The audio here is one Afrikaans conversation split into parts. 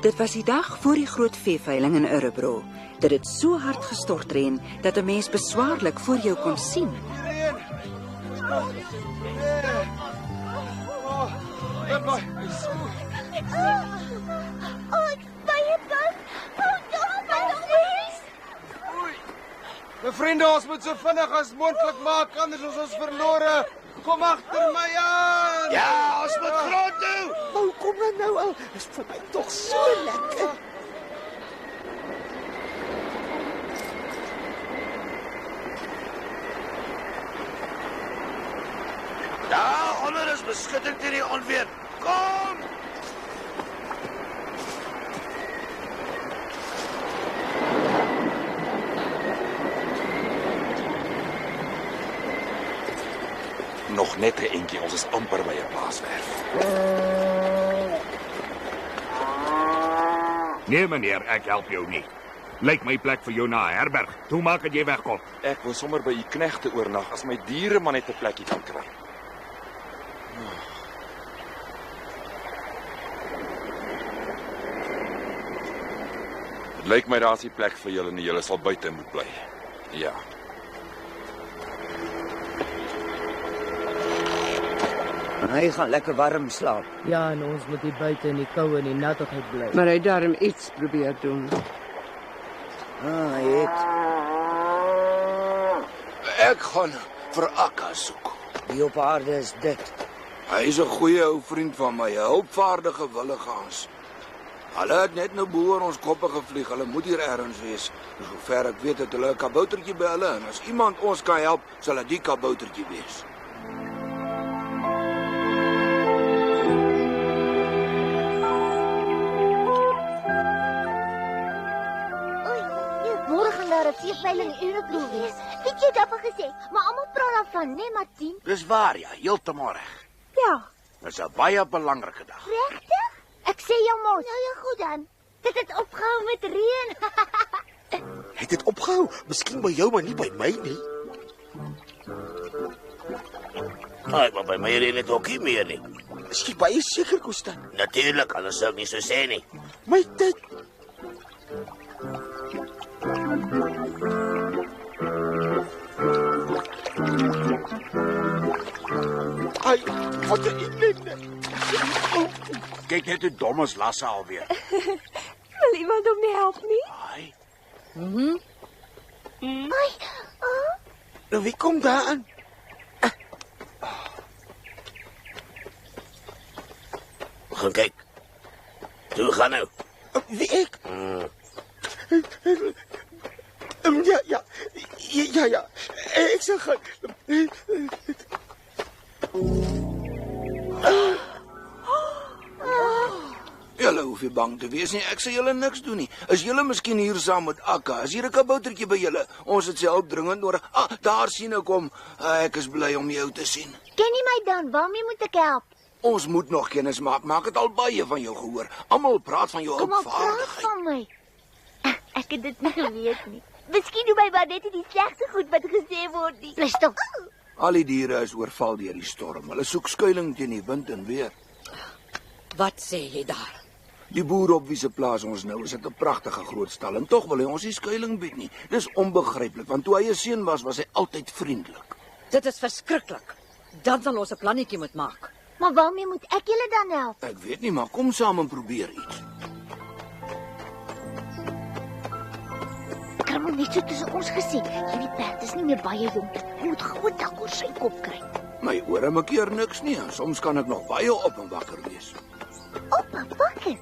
Dit was die dag voor die groot veeveiling in Örebro. Dit het so hard gestort reën dat 'n mens beswaarlik voor jou kon sien. My vriende, ons moet so vinnig as moontlik maak, anders is ons verlore. Kom agter my aan! Ja, ons moet grond toe! Oh, kom nou al. Is vir my tog so lekker. Daar onder is beskutting teen die onweer. Kom! Nog net 'n entjie, ons is amper by 'n plaaswerf. Nee meneer, ek help jou nie. Lyk my plek vir jou na 'n herberg. Toe maak dat jy wegkom. Ek wil sommer by u knegte oornag as my diere maar net 'n plekkie kan kry. Dit lyk my daar's 'n plek vir julle en julle sal buite moet bly. Ja. Hy gaan lekker warm slaap. Ja, en ons moet hier buite in die koue en die nattigheid bly. Maar hy daarom iets probeer doen. Hy het. Ek gaan vir Akka soek. Wie op aarde is dit? Hy is 'n goeie ou vriend van my, 'n hulpvaardige willigans. Hulle het net nou bo ons koppe gevlieg. Hulle moet hier ergens wees. Sover ek weet het hulle 'n kaboutertjie by hulle en as iemand ons kan help, sal dit die kaboutertjie wees. Veeveiling in Örebro wees. Weet jy daarvan gesê? Maar almal praat daarvan, nee, Martien. Dis waar, ja, heeltemal reg. Ja. Dis 'n baie belangrike dag. Regtig? Ek sê jou mos. Nou ja, goed dan. Dit het opgehou met reën. Het dit opgehou? Miskien by jou, maar nie by my nie. Ai, maar by my reën dit ook nie meer nie. Is jy baie seker, Kosta? Natuurlik, anders sou ek nie so sê nie. My tyd. Ai, wat 'n ellende. Kyk net hoe dom is Lasse alweer. Wil iemand hom nie help nie? Ai. Ai. Nou wie kom daar aan? Gaan kyk. Toe gaan nou. Wie ek? Ja. Ek sal gaan. Julle hoef nie bang te wees nie. Ek sê julle niks doen nie. Is julle miskien hier saam met Akka? Is hier 'n kaboutertjie by julle? Ons het sy hulp dringend nodig. Daar sien ek hom. Ek is bly om jou te sien. Ken jy my dan? Waarmee moet ek help? Ons moet nog kennis maak. Maar ek het al baie van jou gehoor. Almal praat van jou Kom maar, hulpvaardigheid. praat van my. Ek het dit nie geweet nie. Miskien doen my maar net die slegste goed wat gesê word nie. Bly stil. Al die diere is oorval deur die storm. Hulle soek skuilings teen die wind en weer. Wat sê jy daar? Die boer op wie se plaas ons nou is, het 'n pragtige groot stal en tog wil hy ons nie skuilings bied nie. Dis onbegryplik, want toe hy 'n seun was hy altyd vriendelik. Dit is verskriklik. Dan sal ons 'n plannetjie moet maak. Maar waarmee moet ek julle dan help? Ek weet nie, maar kom saam en probeer iets. Kan hom net so tussen ons gesê. Hierdie perd is nie meer baie jonk. Hy moet groot dak oor sy kop kry. My ore maak keer niks nie. Soms kan ek nog baie op en wakker wees. Op en wakker?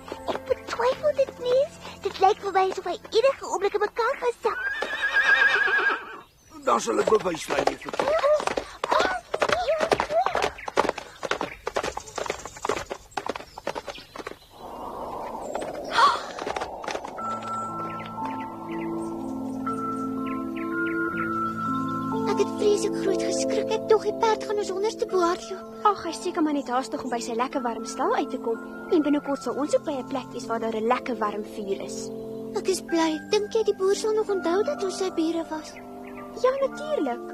lyk vir my asof hy enige oomblik in mekaar gaan sak. Dan sal ek bewys lei vir jou. Ek het vreeslik groot geskrik. Ek dog die perd gaan ons onderste bo hardloop. Ag, hy seker maar net haastig om by sy lekker warm stal uit te kom. En binnekort sal ons ook by 'n plek wees waar daar 'n lekker warm vuur is. Ek is bly. Dink jy die boer sal nog onthou dat ons sy bure was? Ja, natuurlik.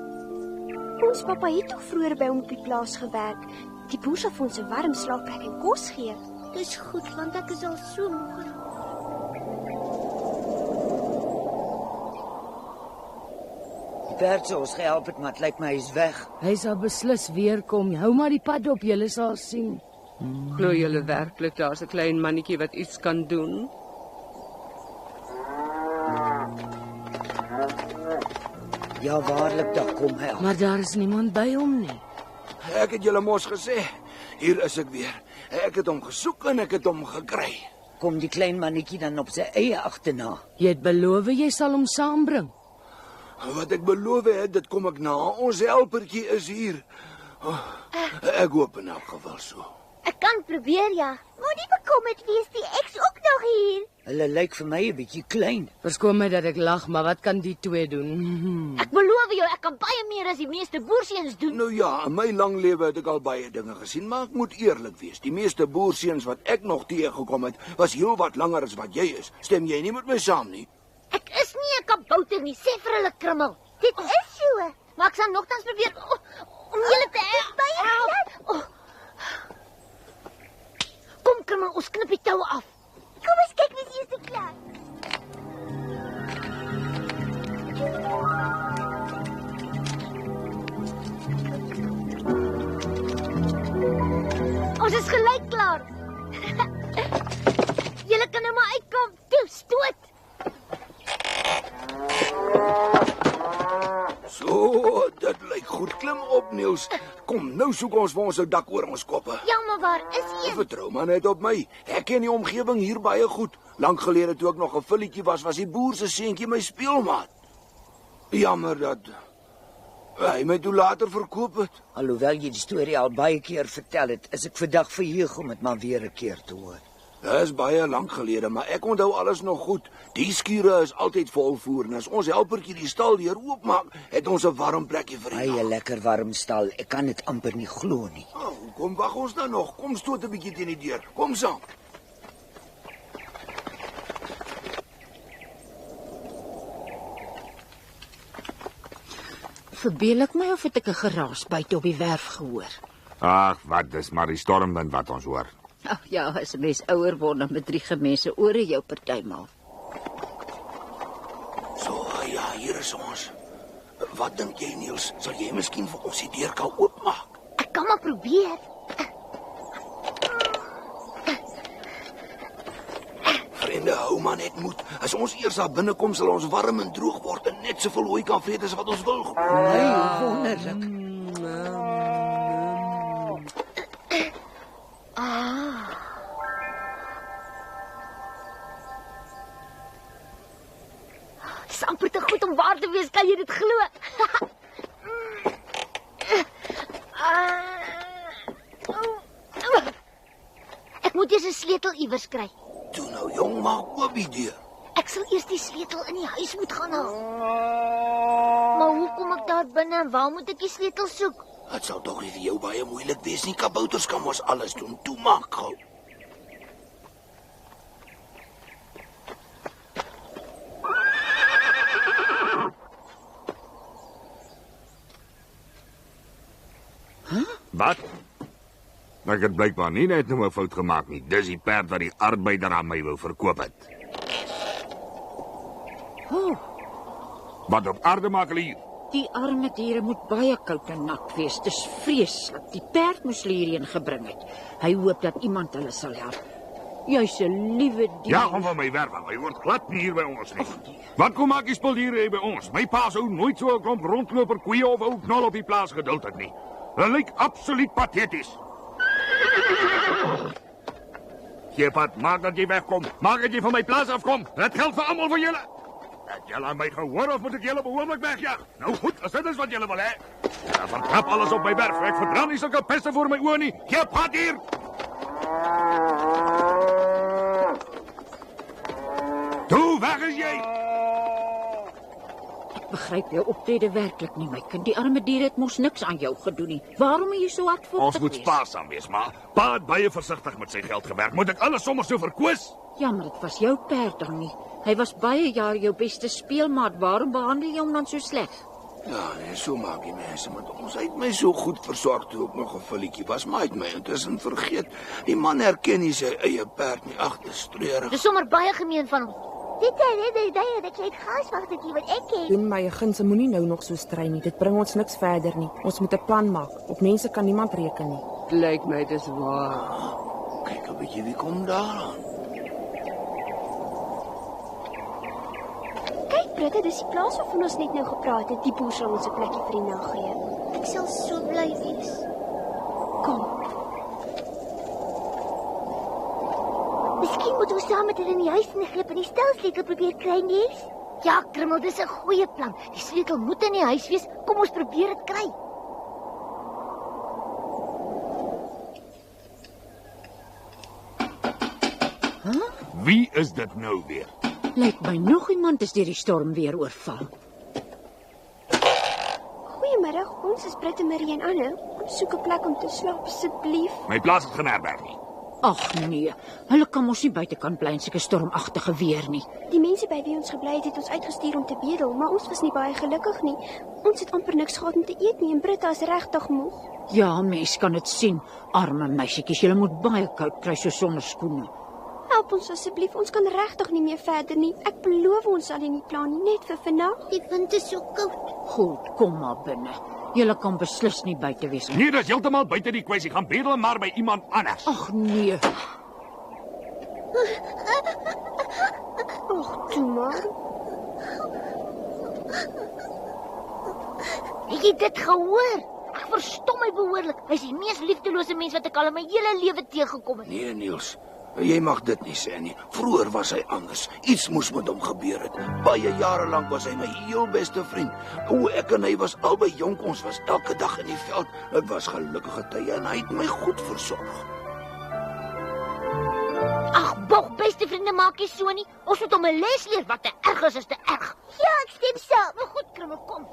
Ons pappa het tog vroeër by hom op die plaas gewerk. Die boer sal vir ons 'n warm slaapplek en kos gee. Dis goed, want ek is al so moeg geraak. Die perd sal ons gehelp het, maar het lyk my hy is weg. Hy sal beslis weer kom. Hou maar die pad op, julle sal sien. Glo julle werklik daar's 'n klein mannetjie wat iets kan doen? Ja, waarlik, daar kom hy al. Maar daar is niemand by hom nie. Ek het julle mos gesê, hier is ek weer. Ek het hom gesoek en ek het hom gekry. Kom die klein mannetjie dan op sy eie agterna. Jy het beloof jy sal hom saambring. Wat ek beloof het, dit kom ek na. Ons helpertjie is hier. Ek hoop in elk geval so. Ek kan probeer, ja. Moenie bekommerd wees nie, ek's ook nog hier. Hulle lyk vir my 'n bietjie klein. Verskoon my dat ek lag, maar wat kan die twee doen? Ek beloof jou, ek kan baie meer as die meeste boerseuns doen. Nou ja, in my lang lewe het ek al baie dinge gesien, maar ek moet eerlik wees. Die meeste boerseuns wat ek nog teëgekom het, was heel wat langer as wat jy is. Stem jy nie met my saam nie? Ek is nie 'n kabouter nie, sê vir hulle krummel. Dit is so. Maar ek sal nogtans probeer om julle te help. Kom krummel, ons knip die toue af. Kom ons kyk wie se eerste klaar. Ons is gelyk klaar. Julle kan nou maar uitkom. Toe, stoot. So, dit lyk goed. Klim op, Niels. Kom, nou soek ons vir ons 'n dak oor ons koppe. Ja, maar waar is jy? Vertrou maar net op my. Ek ken die omgewing hier baie goed. Lank gelede toe ek nog 'n filletjie was die boer se seentjie my speelmaat. Jammer dat hy my toe later verkoop het. Alhoewel jy die storie al baie keer vertel het, is ek vandag verheug om dit maar weer 'n keer te hoor. Dit is baie lank gelede, maar ek onthou alles nog goed. Die skure is altyd vol voer en as ons helpertjie die stal deur oopmaak, het ons 'n warm plekjie vir die Baie lekker warm stal. Ek kan dit amper nie glo nie. Kom, wag ons dan nog. Kom stoot 'n bietjie teen die deur. Kom saam. Verbeel ek my of het ek 'n geraas buite op die werf gehoor? Ag, wat, dis maar die stormwind wat ons hoor. Ag ja, as 'n mens ouer word, dan bedrieg mense ore jou partymaal. So, ja, hier is ons. Wat dink jy, Niels? Sal jy miskien vir ons die deur kan oopmaak? Ek kan maar probeer. Vriende, hou maar net moed. As ons eers daar binnekom, sal ons warm en droog word en net soveel hooi kan vreet as wat ons wil. Nee, wonderlik. Dit is amper te goed om waar te wees, kan jy dit glo? Ek moet eers 'n sleutel iewers kry. Toe nou, jong, maak oop die deur. Ek sal eers die sleutel in die huis moet gaan haal. Maar hoe kom ek daar binne en waar moet ek die sleutel soek? Dit sal tog nie vir jou baie moeilik wees nie. Kabouters kan mos alles doen. Toe maak gou. Wat? Ek het blykbaar nie net nou 'n fout gemaak nie. Dis die perd wat die arbeider aan my wou verkoop het. Wat op aarde maak hulle hier? Die arme diere moet baie koud en nat wees. Dis vreeslik. Die perd moes hulle hierheen gebring het. Hy hoop dat iemand hulle sal help. Jy's 'n liewe dier. Ja, kom van my werf af. Hy word glad nie hier by ons nie. Wat kom maak die spuldiere hier by ons? My pa sou nooit so 'n klomp rondloper koeie of ou knol op die plaas geduld het nie. Hulle lyk absoluut pateties. Gee pad, maak dat jy wegkom. Maak dat jy van my plaas afkom. Dit geld vir almal van julle. Het julle aan my gehoor of moet ek julle behoorlik wegjag? Nou goed, as dit is wat julle wil hê. Dan vertrap alles op my werf. Ek verdra nie sulke peste voor my oë nie. Gee pad hier. Toe, weg is jy. Begryp jou optrede werklik nie, my kind. Die arme dier het mos niks aan jou gedoen nie. Waarom is jy so hardvochtig Ons moet wees? spaarsaam wees, maar pa het baie versigtig met sy geld gewerk. Moet ek alles sommer so verkoos? Ja, maar dit was jou perd dan nie. Hy was baie jaar jou beste speelmaat. Waarom behandel jy hom dan so sleg? Ja, nee, so maak die mense met ons. Hy het my so goed versorg toe ek nog 'n filletjie was, maar hy het my intussen vergeet. Die man herken nie sy eie perd nie. Ag, dis treurig. Dis sommer baie gemeen van hom. Dit dat jy het gaswagtertjie wat ek het. Doen my gunse moenie nou nog so strei nie. Dit bring ons niks verder nie. Ons moet 'n plan maak. Op mense kan niemand reken nie. Lyk my dis waar. Kyk 'n bietjie wie kom daar. Kyk, Britte, dis die plaas waarvan ons net nou gepraat het. Die boer sal ons 'n plekkie vir die nag gee. Ek sal so bly wees. Kom. Miskien moet ons saam met hulle in die huis inglip en die stelsleutel probeer kry, Niels. Ja, Krimmel, dis 'n goeie plan. Die sleutel moet in die huis wees. Kom ons probeer dit kry. Wie is dit nou weer? Lyk my nog iemand is deur die storm weer oorval. Goeiemiddag, ons is Britte, Marie en Anne. Ons soek 'n plek om te slaap, asseblief. My plaas het geen herberg nie. Ag nee, hulle kan mos nie buite kan bly in sulke stormagtige weer nie. Die mense by wie ons gebly het, het ons uitgestuur om te bedel, maar ons was nie baie gelukkig nie. Ons het amper niks gehad om te eet nie en Britte is regtig moeg. Ja, mens kan dit sien. Arme meisietjies, julle moet baie koud kry so sonder skoene. Help ons asseblief, ons kan regtig nie meer verder nie. Ek beloof ons sal nie plan nie, net vir vandag. Die wind is so koud. Goed, kom maar binne. Julle kan beslis nie buite wees nie. Nee, dis heeltemal buite die kwessie. Gaan bedel maar by iemand anders. Ag nee. Ag, toe maar. Het jy dit gehoor? Ek verstom my behoorlik. Hy's die mees liefdelose mens wat ek al in my hele lewe teëgekom het. Nee, Niels. Jy mag dit nie sê nie. Vroeër was hy anders. Iets moes met hom gebeur het. Baie jare lank was hy my heel beste vriend. O, ek en hy was albei jonk. Ons was elke dag in die veld. Dit was gelukkige tye en hy het my goed versorg. Ag, bog, beste vriende maak jy so nie. Ons moet hom 'n les leer. Wat te erg is te erg. Ja, ek stem saam. Nou goed, Krimmel, kom.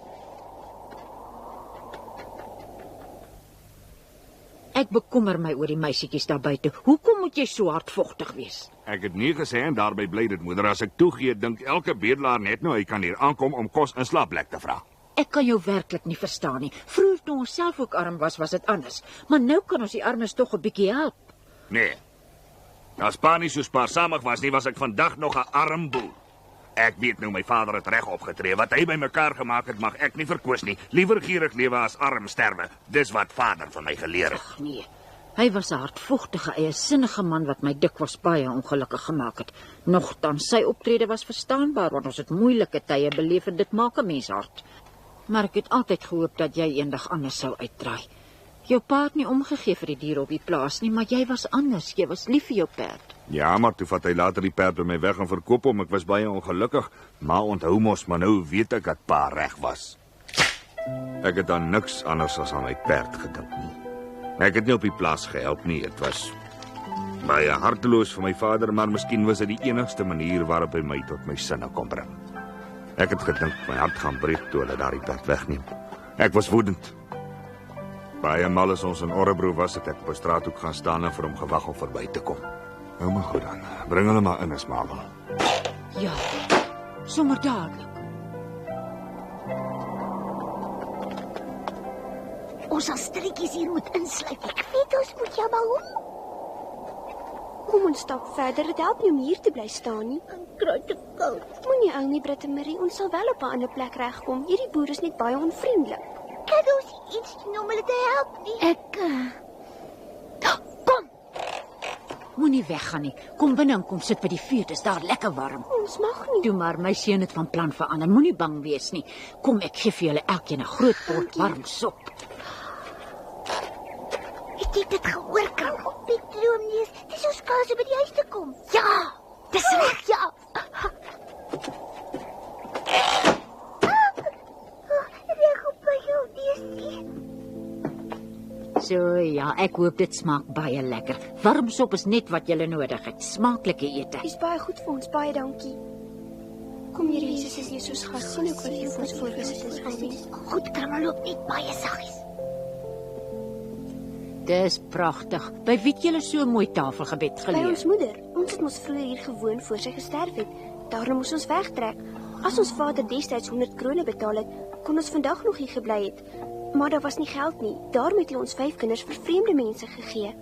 Ek bekommer my oor die meisietjies daar buite. Hoekom moet jy so hardvochtig wees? Ek het nie gesê en daarby bly dit, moeder. As ek toegee, dink elke bedelaar net nou hy kan hier aankom om kos en slaapplek te vra. Ek kan jou werklik nie verstaan nie. Vroeër toe ons self ook arm was dit anders. Maar nou kan ons die armes tog 'n bietjie help. Nee. As pa nie so spaarsamig was nie, was ek vandag nog 'n arm boer. Ek weet nou my vader het reg opgetree. Wat hy bymekaar gemaak het, mag ek nie verkoos nie. Liewer gierig lewe as arm sterwe. Dis wat vader van my geleer het. Ag nee. Hy was 'n hardvochtige, eie-sinnige man wat my dikwels baie ongelukkig gemaak het. Nogtans sy optrede was verstaanbaar want ons het moeilike tye beleef en dit maak 'n mens hard. Maar ek het altyd gehoop dat jy eendag anders sou uitdraai. Jou pa het nie omgegee vir die diere op die plaas nie, maar jy was anders. Jy was lief vir jou perd. Ja, maar toe vat hy later die perd by my weg en verkoop hom. Ek was baie ongelukkig, maar onthou mos, maar nou weet ek dat pa reg was. Ek het dan niks anders as aan my perd gedink nie. Ek het nie op die plaas gehelp nie. Dit was baie harteloos vir my vader, maar miskien was dit die enigste manier waarop hy my tot my sinne kon bring. Ek het gedink my hart gaan breek toe hulle daardie perd wegneem. Ek was woedend. Baie mal as ons in Orebro was, het ek op 'n straathoek gaan staan en vir hom gewag om verby te kom. Nou maar goed dan, bring hulle maar in as mamma. Ja, sommer dadelik. Ons sal stilletjies hier moet insluip. Ek weet ons moet jou maar hoe. Kom ons stap verder. Dit help nie om hier te bly staan nie. Ek kry te koud. Moenie ou nie, Britte Marie. Ons sal wel op 'n ander plek regkom. Hierdie boer is net baie onvriendelik. Kan ons iets doen om hulle te help nie? Kom! Moenie weggaan nie. Kom binne en kom sit by die vuur. Dis daar lekker warm. Ons mag nie. Toe maar, my seun het van plan verander. Moenie bang wees nie. Kom, ek gee vir julle elkeen 'n groot pot warm sop. Het het dit gehoor, kan op die droom lees. Dis ons kans om by die huis te kom. Ja, dis reg, ja. Reg op by jou neus. So ja, ek hoop dit smaak baie lekker. Warm sop is net wat jy nodig het. Smaaklike ete. Dis baie goed vir ons, baie dankie. Kom Here Jesus, as jy soos gas sien ook wat jy vir ons voorgesê het. Amen. Goed, Karma loop net baie saggies. Dis pragtig. By wie het julle so 'n mooi tafelgebed By geleer? ons moeder. Ons het mos vroeër hier gewoon voor sy gesterf het. Daarom moes ons wegtrek. As ons vader destyds 100 krone betaal het, kon ons vandag nog hier gebly het. Maar daar was nie geld nie. Daarom het hy ons 5 kinders vir vreemde mense gegee.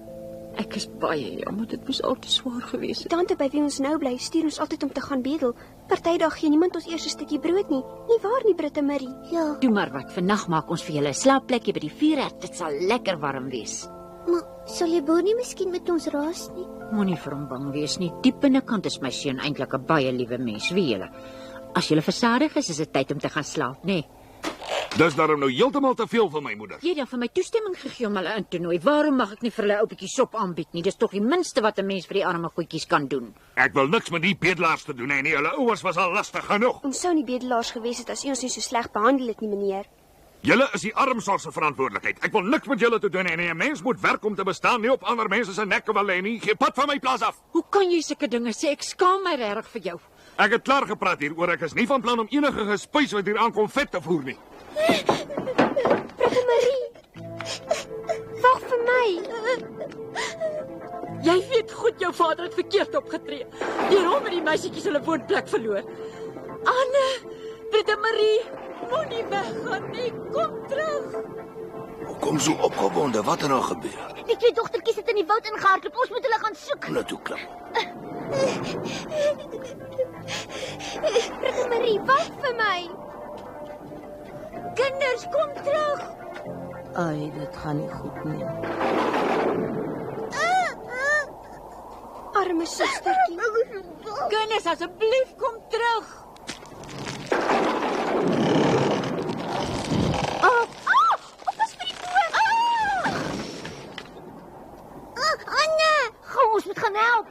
Ek is baie jammer, dit moes al te swaar gewees het. Tante by wie ons nou bly, stuur ons altyd om te gaan bedel. Partydag gee niemand ons eers 'n stukkie brood nie. Nie waar nie, Britte Marie? Ja. Doe maar wat, vandag maak ons vir julle 'n slaapplekkie by die vuurherd. Dit sal lekker warm wees. Maar sal jy Boer nie miskien met ons raas nie? Moenie vir hom bang wees nie. Diep binnekant is my seun eintlik 'n baie liewe mens, weet julle. As julle versadig is dit tyd om te gaan slaap, nê? Nee. Dis daarom nou heeltemal te veel vir my moeder. Jy het dan vir my toestemming gegee om hulle in te nooi. Waarom mag ek nie vir hulle 'n ou bietjie sop aanbied nie? Dis tog die minste wat 'n mens vir die arme goedjies kan doen. Ek wil niks met die bedelaars te doen hê nie. Hulle ouers was al lastig genoeg. Ons sou nie bedelaars gewees het as u ons nie so sleg behandel het nie, meneer. Julle is die armsorg se verantwoordelikheid. Ek wil niks met julle te doen hê nie. 'n Mens moet werk om te bestaan, nie op ander mense se nekke wil lê nie. Gee pad van my plaas af. Hoe kan jy sulke dinge sê? Ek skaam my regtig vir jou. Ek het klaar gepraat hieroor. Ek is nie van plan om enige gespuis wat hier aankom vet te voer nie. Britte Marie. Wag vir my. Jy weet goed jou vader het verkeerd opgetree. Deur hom het die meisietjies hulle woonplek verloor. Anne, Britte Marie, moenie weggaan nie. Kom terug. Hoekom so opgewonde? Wat het nou gebeur? Die 2 dogtertjies het in die woud ingehardloop. Ons moet hulle gaan soek. Hulle toe klim. Britte Marie, wag vir my. Kinders, kom terug. Ai, dit gaan nie goed nie. Arme sustertjie. Kinders, asseblief kom terug. Anne, gou, ons moet gaan help.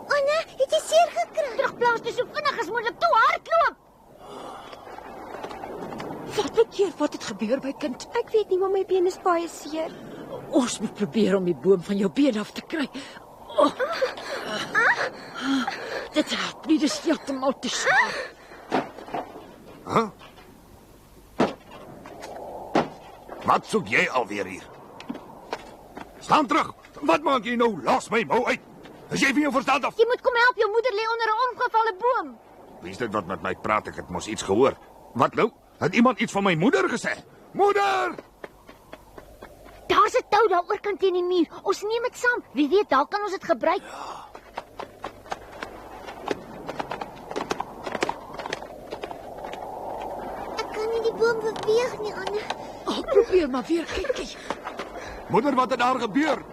Anne, het jy seer gekry? Terugplaas toe so vinnig as moontlik, toe hardloop. Wat het gebeur by kind? Ek weet nie, maar my been is baie seer. Ons moet probeer om die boom van jou been af te kry. Dit help nie, dis heeltemal te swaar. Huh? Wat soek jy alweer hier? Staan terug. Wat maak jy nou? Los my mou uit. Is jy van jou verstand af? Jy moet kom help, jou moeder lê onder 'n omgevalle boom. Wie is dit wat met my praat? Ek het mos iets gehoor. Wat nou? Het iemand iets van my moeder gesê? Moeder! Daar's 'n tou daar oorkant teen die muur. Ons neem dit saam. Wie weet, dalk kan ons dit gebruik. Ek kan nie die boom beweeg nie, Anne. Probeer maar weer, kykie. Moeder, wat het daar gebeur?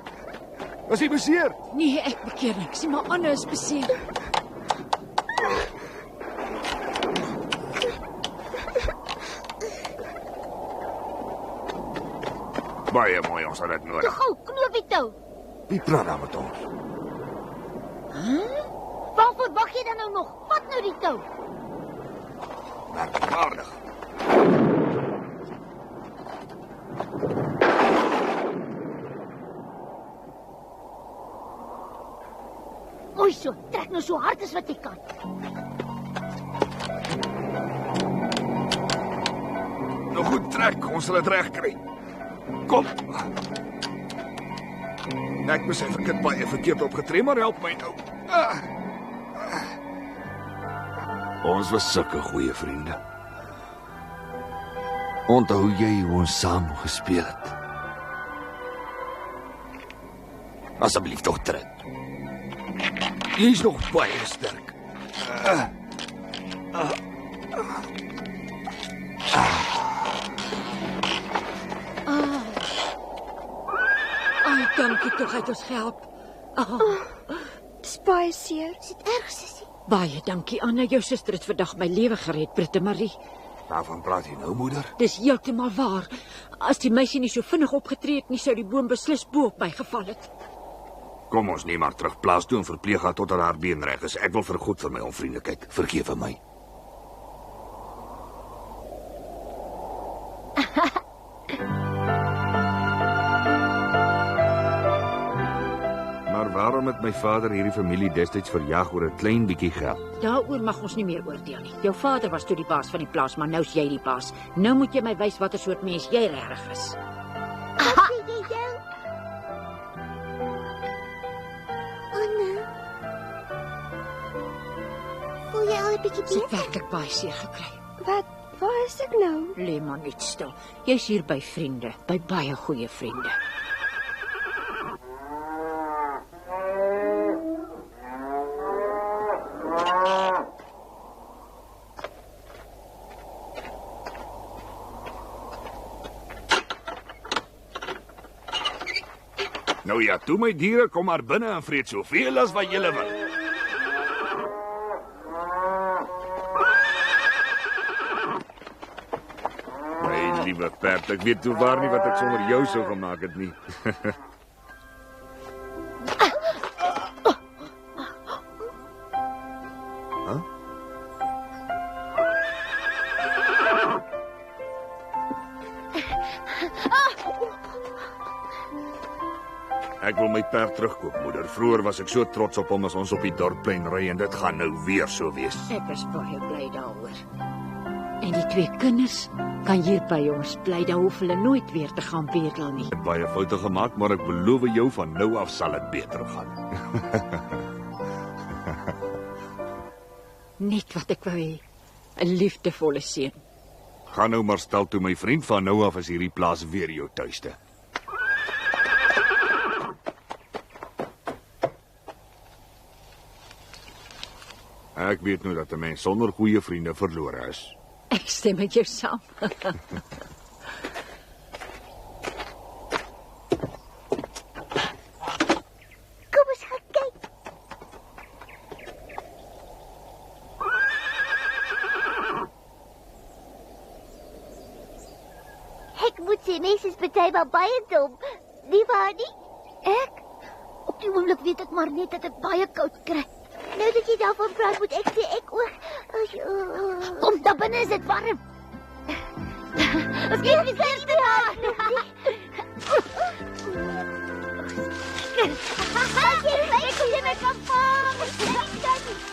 Is jy beseer? Nee, ek bekeer niks nie, maar Anne is beseer. Baie mooi, ons het dit nodig. Gou, knoop die tou. Wie praat daar met ons? Waarvoor wag jy dan nou nog? Vat nou die tou. Merkwaardig. Mooi so, trek nou so hard as wat jy kan. Nou goed, trek. Ons sal dit reg kry. Kom. Ek besef ek het baie verkeerd opgetree, maar help my nou. Ons was sulke goeie vriende. Onthou jy hoe ons saam gespeel het? Asseblief tog trek. Jy is nog baie sterk. Ai, dankie tog, het ons gehelp. Dis baie seer. Is dit erg, sussie? Baie dankie, Anne. Jou suster het vandag my lewe gered, Britte Marie. Waarvan praat jy nou, moeder? Dis heeltemal waar. As die meisie nie so vinnig opgetree het nie, sou die boom beslis bo op my geval het. Kom ons neem haar terug plaas toe en verpleeg haar totdat haar been reg is. Ek wil vir goed vir my onvriendelikheid. Vergewe my. Maar waarom het my vader hierdie familie destyds verjaag oor 'n klein bietjie geld? Daaroor mag ons nie meer oordeel nie. Jou vader was toe die baas van die plaas, maar nou's jy die baas. Nou moet jy my wys watter soort mens jy regtig is. Wat sê jy nou? Anna. Voel jy al 'n bietjie Sy het beter? werklik baie seer gekry. Waar is ek nou? Lê maar net stil. Jy's hier by vriende, by baie goeie vriende. Nou ja, toe my diere, kom maar binne en vreet soveel as wat julle wil. My liewe perd, ek weet toe waar nie wat ek sonder jou sou gemaak het nie. Huh? Ek wil my perd terugkoop, moeder. Vroeër was ek so trots op hom as ons op die dorpplein ry en dit gaan nou weer so wees. Ek is baie bly daaroor. En die twee kinders kan hier by ons bly, dan hoef hulle nooit weer te gaan bedel nie. Ek het baie foute gemaak, maar ek beloof jou van nou af sal dit beter gaan. Net wat ek wou hê. 'n Liefdevolle seun. Gaan nou maar stel toe, my vriend, van nou af is hierdie plaas weer jou tuiste. Ek weet nou dat 'n mens sonder goeie vriende verlore is. Ek stem met jou saam. Kom ons gaan kyk. Ek moet sê, mense is partymal baie dom. Nie waar nie? Ek? Op die oomblik weet ek maar net dat ek baie koud kry. Nou dat jy daarvan praat, moet ek sê ek ook. Kom, daar binne is dit warm. Ons kyk nie sê daar. Ek kom jy my kan vang.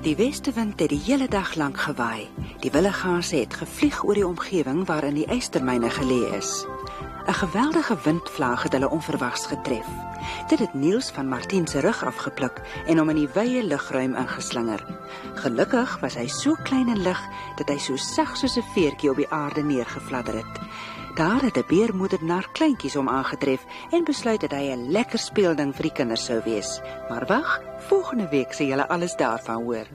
Die westewind het die hele dag lank gewaai. Die willigase het gevlieg oor die omgewing waarin die ystermyne geleë is. 'n Geweldige windvlaag het hulle onverwags getref. Dit het Niels van Martin se rug afgepluk en hom in die wye lugruim ingeslinger. Gelukkig was hy so klein en lig dat hy so sag soos 'n veertjie op die aarde neergefladder het. Daar het 'n beermoedernaar kleintjies hom aangetref en besluit dat hy 'n lekker speelding vir die kinders sou wees. Maar wag, volgende week sal julle alles daarvan hoor.